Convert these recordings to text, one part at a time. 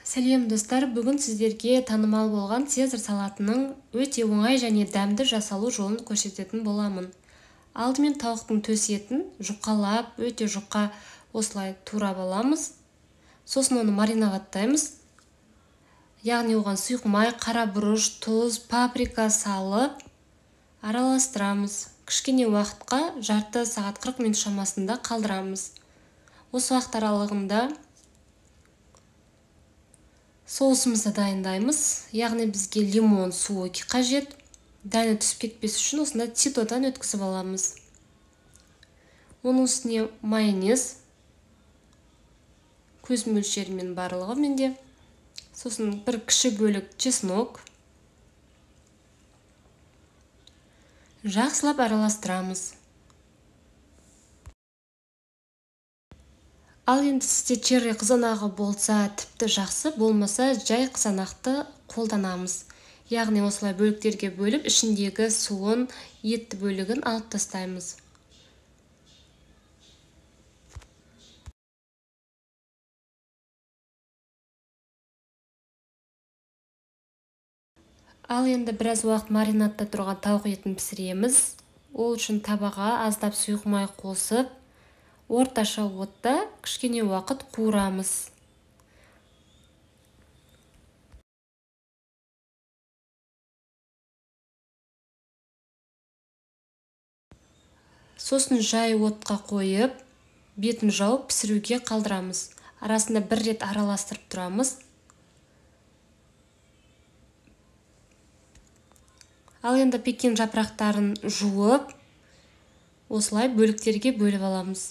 Сәлем достар, бүгін сіздерге танымал болған Цезарь салатының өте оңай және дәмді жасалу жолын көрсететін боламын. Алдымен тауықтың төс етін жұқалап, өте жұқа осылай турап аламыз. Сосын оны мариноваттаймыз. Яғни оған сұйық май, қара бұрыш, тұз, паприка салып араластырамыз. Кішкене уақытқа жарты сағат 40 минут шамасында қалдырамыз. Осы уақыт аралығында соусымызды дайындаймыз. Яғни бізге лимон суы қажет. Дәні түсіп кетпес үшін осында ситодан өткізіп аламыз. Оның үстіне майонез, көз мөлшерімен барлығы менде. Сосын бір кіші бөлік чеснок. Жақсылап араластырамыз. Ал енді сізде черри қызанағы болса тіпті жақсы, болмаса жай қызанақты қолданамыз. Яғни осылай бөліктерге бөліп, ішіндегі суын, етті бөлігін алып тастаймыз. Ал енді біраз уақыт маринадта тұрған тауық етін пісіреміз. Ол үшін табаға аздап сұйық май қосып, орташа отта кішкене уақыт қуырамыз. Сосын жай отқа қойып, бетін жауып пісіруге қалдырамыз. Арасында бір рет араластырып тұрамыз. Ал енді пекин жапырақтарын жуып, осылай бөліктерге бөліп аламыз.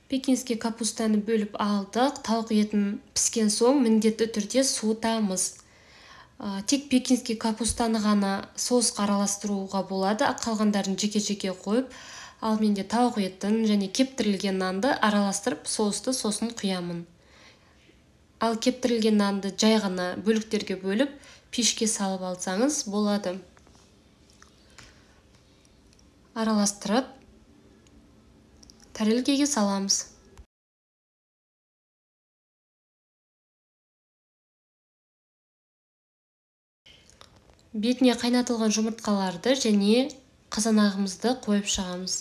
Пекинский капустаны бөліп алдық. Тауық етін піскен соң міндетті түрде суытамыз. Тек пекинский капустаны ғана соусқа араластыруға болады, қалғандарын жеке-жеке қойып, ал менде тауық етін және кептірілген нанды араластырып, соусты сосын құямын. Ал кептірілген нанды жай ғана бөліктерге бөліп, пешке салып алсаңыз болады. Араластырып, тәрелкеге саламыз. Бетіне қайнатылған жұмыртқаларды және қызанағымызды қойып шығамыз.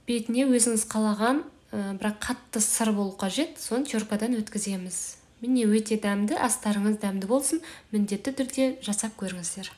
Бетіне өзіңіз қалаған, бірақ қатты сыр болу қажет, соны теркадан өткіземіз. Міне өте дәмді, астарыңыз дәмді болсын, міндетті түрде жасап көріңіздер.